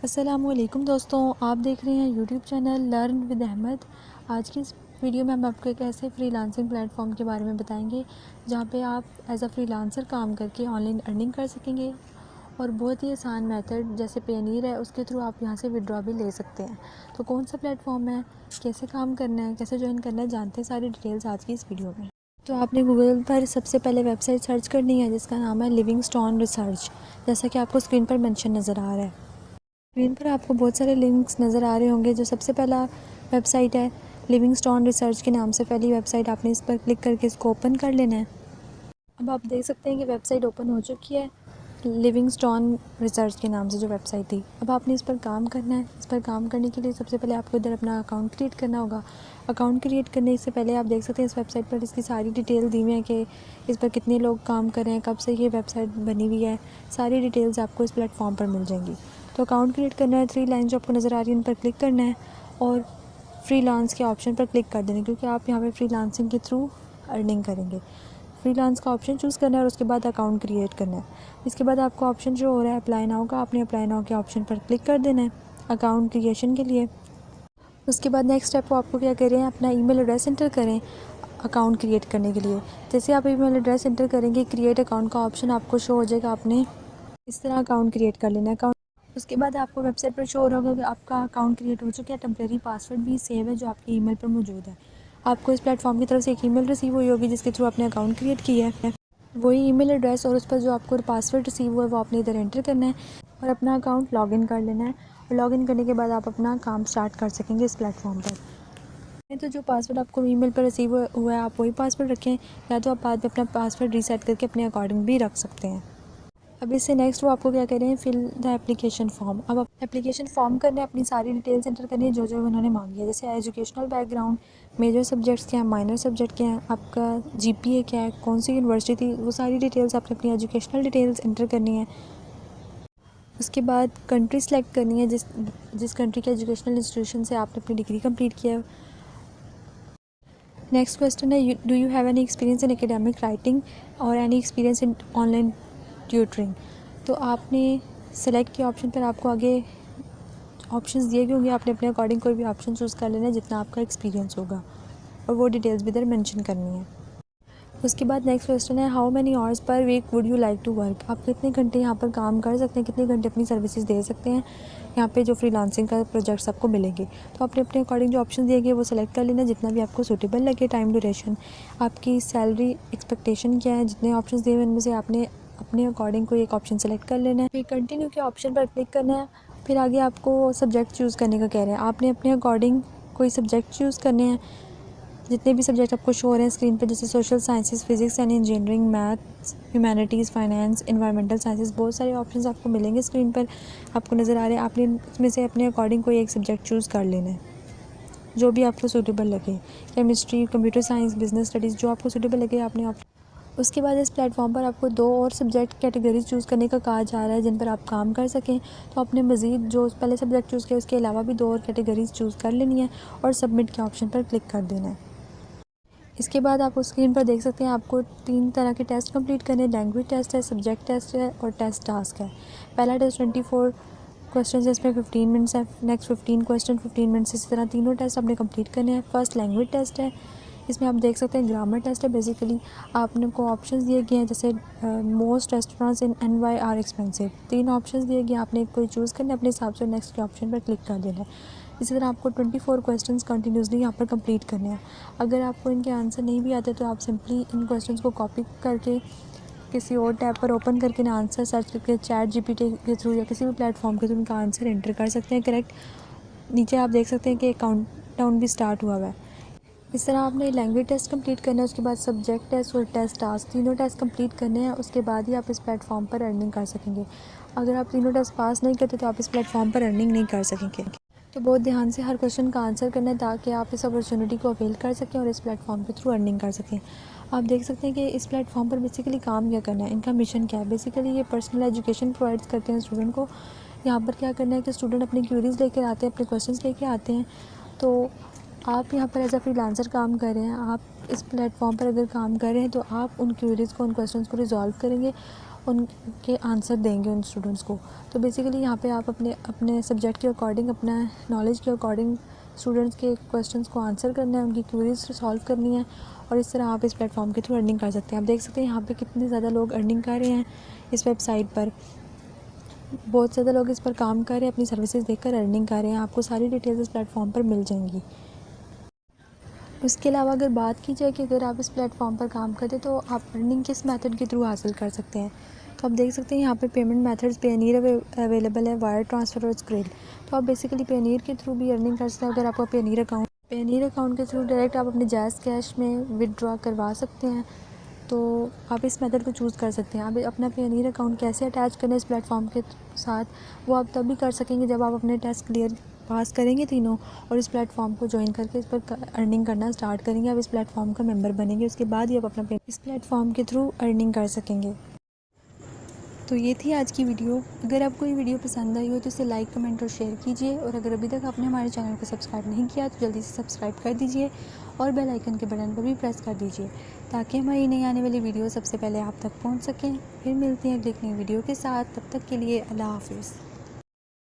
अस्सलामुअलैकुम दोस्तों, आप देख रहे हैं YouTube channel learn with Ahmad. आज की इस वीडियो में हम आपको एक ऐसे फ्रीलांसिंग प्लेटफॉर्म के बारे में बताएंगे जहां पे आप एज अ फ्रीलांसर काम करके ऑनलाइन अर्निंग कर सकेंगे और बहुत ही आसान मेथड जैसे पेनीर है उसके थ्रू आप यहां से विड्रॉ भी ले सकते हैं। तो कौन सा प्लेटफॉर्म है, कैसे काम करना है, कैसे ज्वाइन करना है, जानते हैं सारी डिटेल्स आज की इस वीडियो में। तो आपने गूगल पर सबसे पहले वेबसाइट सर्च करनी है जिसका नाम है लिविंग स्टोन रिसर्च, जैसा कि आपको स्क्रीन पर मेंशन नज़र आ रहा है। स्क्रीन पर आपको बहुत सारे लिंक्स नज़र आ रहे होंगे। जो सबसे पहला वेबसाइट है लिविंग स्टोन रिसर्च के नाम से पहली वेबसाइट, आपने इस पर क्लिक करके इसको ओपन कर लेना है। अब आप देख सकते हैं कि वेबसाइट ओपन हो चुकी है लिविंग स्टोन रिसर्च के नाम से जो वेबसाइट थी। अब आपने इस पर काम करना है। इस पर काम करने के लिए सबसे पहले आपको इधर अपना अकाउंट क्रिएट करना होगा। अकाउंट क्रिएट करने से पहले आप देख सकते हैं इस वेबसाइट पर इसकी सारी डिटेल दी हुई है कि इस पर कितने लोग काम कर रहे हैं, कब से ये वेबसाइट बनी हुई है, सारी डिटेल्स आपको इस प्लेटफॉर्म पर मिल जाएंगी। तो अकाउंट क्रिएट करना है, 3 लाइन जो आपको नज़र आ रही है उन पर क्लिक करना है और फ्रीलांस के ऑप्शन पर क्लिक कर देना है, क्योंकि आप यहाँ पर फ्रीलांसिंग के थ्रू अर्निंग करेंगे। फ्रीलांस का ऑप्शन चूज़ करना है और उसके बाद अकाउंट क्रिएट करना है। इसके बाद आपको ऑप्शन जो हो रहा है अप्लाई नाउ का, आपने अप्लाई नाउ के ऑप्शन पर क्लिक कर देना है अकाउंट क्रिएशन के लिए। उसके बाद नेक्स्ट स्टेप को आपको क्या करें, अपना ईमेल एड्रेस एंटर करें अकाउंट क्रिएट करने के लिए। जैसे आप ईमेल एड्रेस एंटर करेंगे, क्रिएट अकाउंट का ऑप्शन आपको शो हो जाएगा। आपने इस तरह अकाउंट क्रिएट कर लेना है। अकाउंट उसके बाद आपको वेबसाइट पर शो हो रहा होगा कि आपका अकाउंट क्रिएट हो चुका है। टेम्प्रेरी पासवर्ड भी सेव है जो आपके ईमेल पर मौजूद है। आपको इस प्लेटफॉर्म की तरफ से एक ईमेल रिसीव हुई होगी जिसके थ्रू आपने अकाउंट क्रिएट किया है। वही ईमेल एड्रेस और उस पर जो आपको पासवर्ड रिसीव हुआ है वो आपने इधर एंटर करना है और अपना अकाउंट लॉगिन कर लेना है। और लॉगिन करने के बाद आप अपना काम स्टार्ट कर सकेंगे इस प्लेटफॉर्म पर। तो जो पासवर्ड आपको ईमेल पर रिसीव हुआ है आप वही पासवर्ड रखें, या तो आप बाद में अपना पासवर्ड रीसेट करके अपने अकॉर्डिंग भी रख सकते हैं। अब इससे नेक्स्ट वो आपको क्या करें, फिल द एप्लीकेशन फॉर्म। अब आप एप्लीकेशन फॉर्म करने अपनी सारी डिटेल्स एंटर करनी है जो जो उन्होंने मांगी है, जैसे एजुकेशनल बैकग्राउंड, मेजर सब्जेक्ट्स क्या हैं, माइनर सब्जेक्ट क्या हैं, आपका जीपीए क्या है, कौन सी यूनिवर्सिटी थी, वो सारी डिटेल्स आपने अपनी एजुकेशनल डिटेल्स एंटर करनी है। उसके बाद कंट्री सेलेक्ट करनी है जिस कंट्री के एजुकेशनल इंस्टीट्यूशन से आपने अपनी डिग्री कंप्लीट किया है। नेक्स्ट क्वेश्चन है do you have any experience in academic writing और any experience in online tutoring. तो आपने सेलेक्ट के ऑप्शन पर आपको आगे ऑप्शंस दिए गए होंगे, आपने अपने अकॉर्डिंग कोई भी ऑप्शन चूज़ कर लेना है जितना आपका एक्सपीरियंस होगा और वो डिटेल्स भी इधर मेंशन करनी है। उसके बाद नेक्स्ट क्वेश्चन है how many hours per week would you like to work. आप कितने घंटे यहाँ पर काम कर सकते हैं, कितने घंटे अपनी सर्विसेज दे सकते हैं यहाँ पे जो फ्रीलांसिंग का प्रोजेक्ट्स आपको मिलेंगे। तो आपने अपने अकॉर्डिंग जो ऑप्शन दिए गए वो सेलेक्ट कर लेना जितना भी आपको सूटेबल लगे। टाइम ड्यूरेशन, आपकी सैलरी एक्सपेक्टेशन क्या है, जितने ऑप्शन दिए हुए उनमें से आपने अपने अकॉर्डिंग कोई एक ऑप्शन सेलेक्ट कर लेना है। फिर कंटिन्यू के ऑप्शन पर क्लिक करना है। फिर आगे आपको सब्जेक्ट चूज़ करने का कह रहे हैं, आपने अपने अकॉर्डिंग कोई सब्जेक्ट चूज़ करने हैं। जितने भी सब्जेक्ट आपको शो हो रहे हैं स्क्रीन पर, जैसे social sciences, physics and engineering, maths, humanities, finance, environmental sciences, बहुत सारे ऑप्शंस आपको मिलेंगे स्क्रीन पर आपको नज़र आ रहे हैं। आपने इसमें से अपने अकॉर्डिंग कोई एक सब्जेक्ट चूज़ कर लेना है जो भी आपको सूटेबल लगे। Chemistry, computer science, business studies, जो आपको सूटेबल लगे आपने उसके बाद इस प्लेटफॉर्म पर आपको 2 और सब्जेक्ट कैटेगरीज चूज़ करने का कहा जा रहा है जिन पर आप काम कर सकें। तो आपने मज़ीद जो पहले सब्जेक्ट चूज़ किया उसके अलावा भी 2 और कैटेगरीज चूज़ कर लेनी है और सबमिट के ऑप्शन पर क्लिक कर देना है। इसके बाद आप उस स्क्रीन पर देख सकते हैं आपको 3 तरह के टेस्ट कंप्लीट करने, लैंग्वेज टेस्ट है, सब्जेक्ट टेस्ट है और टेस्ट टास्क है। पहला टेस्ट 24 क्वेश्चन है, इसमें 15 मिनट्स है। नेक्स्ट 15 क्वेश्चन 15 मिनट्स, इसी तरह तीनों टेस्ट आपने कंप्लीट करने हैं। फर्स्ट लैंग्वेज टेस्ट है, इसमें आप देख सकते हैं ग्रामर टेस्ट है। बेसिकली आपने को ऑप्शंस दिए गए हैं जैसे most restaurants in NY are expensive, 3 options दिए गए, आपने कोई चूज़ करना है अपने हिसाब से, नेक्स्ट के ऑप्शन पर क्लिक कर देना है। इसी तरह आपको 24 क्वेश्चंस कंटिन्यूसली यहाँ पर कंप्लीट करने हैं। अगर आपको इनके आंसर नहीं भी आते तो आप सिंपली इन क्वेश्चंस को कॉपी करके किसी और टैब पर ओपन करके ना आंसर सर्च करके चैट GPT के थ्रू या किसी भी प्लेटफॉर्म के थ्रू उनका आंसर एंटर कर सकते हैं करेक्ट। नीचे आप देख सकते हैं कि काउंट डाउन भी स्टार्ट हुआ है। इस तरह आपने लैंग्वेज टेस्ट कंप्लीट करना है, उसके बाद सब्जेक्ट टेस्ट और टेस्ट टास्क, तीनों टेस्ट कंप्लीट करने हैं। उसके बाद ही आप इस प्लेटफॉर्म पर अर्निंग कर सकेंगे। अगर आप तीनों टेस्ट पास नहीं करते तो आप इस प्लेटफॉर्म पर अर्निंग नहीं कर सकेंगे। तो बहुत ध्यान से हर क्वेश्चन का आंसर करना है ताकि आप इस अपॉर्चुनिटी को अवेल कर सकें और इस प्लेटफॉर्म के थ्रू अर्निंग कर सकें। आप देख सकते हैं कि इस प्लेटफॉर्म पर बेसिकली काम क्या करना है, इनका मिशन क्या है। बेसिकली ये पर्सनल एजुकेशन प्रोवाइड्स करते हैं स्टूडेंट को। यहाँ पर क्या करना है कि स्टूडेंट अपनी क्यूरीज़ लेकर आते हैं, अपने क्वेश्चन लेके आते हैं। तो आप यहाँ पर एज अ फ्रीलांसर काम कर रहे हैं, आप इस प्लेटफॉर्म पर अगर काम कर रहे हैं तो आप उन क्यूरीज़ को, उन क्वेश्चंस को रिजॉल्व करेंगे उनके आंसर देंगे उन स्टूडेंट्स को। तो बेसिकली यहाँ पे आप अपने अपने सब्जेक्ट के अकॉर्डिंग, अपना नॉलेज के अकॉर्डिंग स्टूडेंट्स के क्वेश्चंस को आंसर करना है, उनकी क्वेरीज सॉल्व करनी है, और इस तरह आप इस प्लेटफॉर्म के थ्रू अर्निंग कर सकते हैं। आप देख सकते हैं यहाँ पे कितने ज़्यादा लोग अर्निंग कर रहे हैं इस वेबसाइट पर। बहुत ज़्यादा लोग इस पर काम कर रहे हैं, अपनी सर्विसेज देकर अर्निंग कर रहे हैं। आपको सारी डिटेल्स इस प्लेटफॉर्म पर मिल जाएंगी। उसके अलावा अगर बात की जाए कि अगर आप इस प्लेटफॉर्म पर काम करें तो आप अर्निंग किस मेथड के थ्रू हासिल कर सकते हैं, तो आप देख सकते हैं यहाँ पे पेमेंट मेथड्स पेनीर अवेलेबल है, वायर ट्रांसफ़र और स्क्रिल। तो आप बेसिकली पेनीर के थ्रू भी अर्निंग कर सकते हैं। अगर आपका पेनीर अकाउंट के थ्रू डायरेक्ट आप अपने जायज़ कैश में विदड्रॉ करवा सकते हैं, तो आप इस मेथड को चूज़ कर सकते हैं। आप अपना पेनीर अकाउंट कैसे अटैच करें इस प्लेटफॉर्म के साथ, वो आप तभी कर सकेंगे जब आप अपने टेस्ट क्लियर पास करेंगे तीनों, और इस प्लेटफॉर्म को ज्वाइन करके इस पर अर्निंग करना स्टार्ट करेंगे। आप इस प्लेटफॉर्म का मेंबर बनेंगे, उसके बाद ही आप अपना इस प्लेटफॉर्म के थ्रू अर्निंग कर सकेंगे। तो ये थी आज की वीडियो। अगर आपको ये वीडियो पसंद आई हो तो इसे लाइक, कमेंट और शेयर कीजिए, और अगर अभी तक आपने हमारे चैनल को सब्सक्राइब नहीं किया तो जल्दी से सब्सक्राइब कर दीजिए और बेल आइकन के बटन पर भी प्रेस कर दीजिए, ताकि हमारी नई आने वाली वीडियो सबसे पहले आप तक पहुंच सकें। फिर मिलते हैं अगली नई वीडियो के साथ, तब तक के लिए अल्लाह हाफिज़।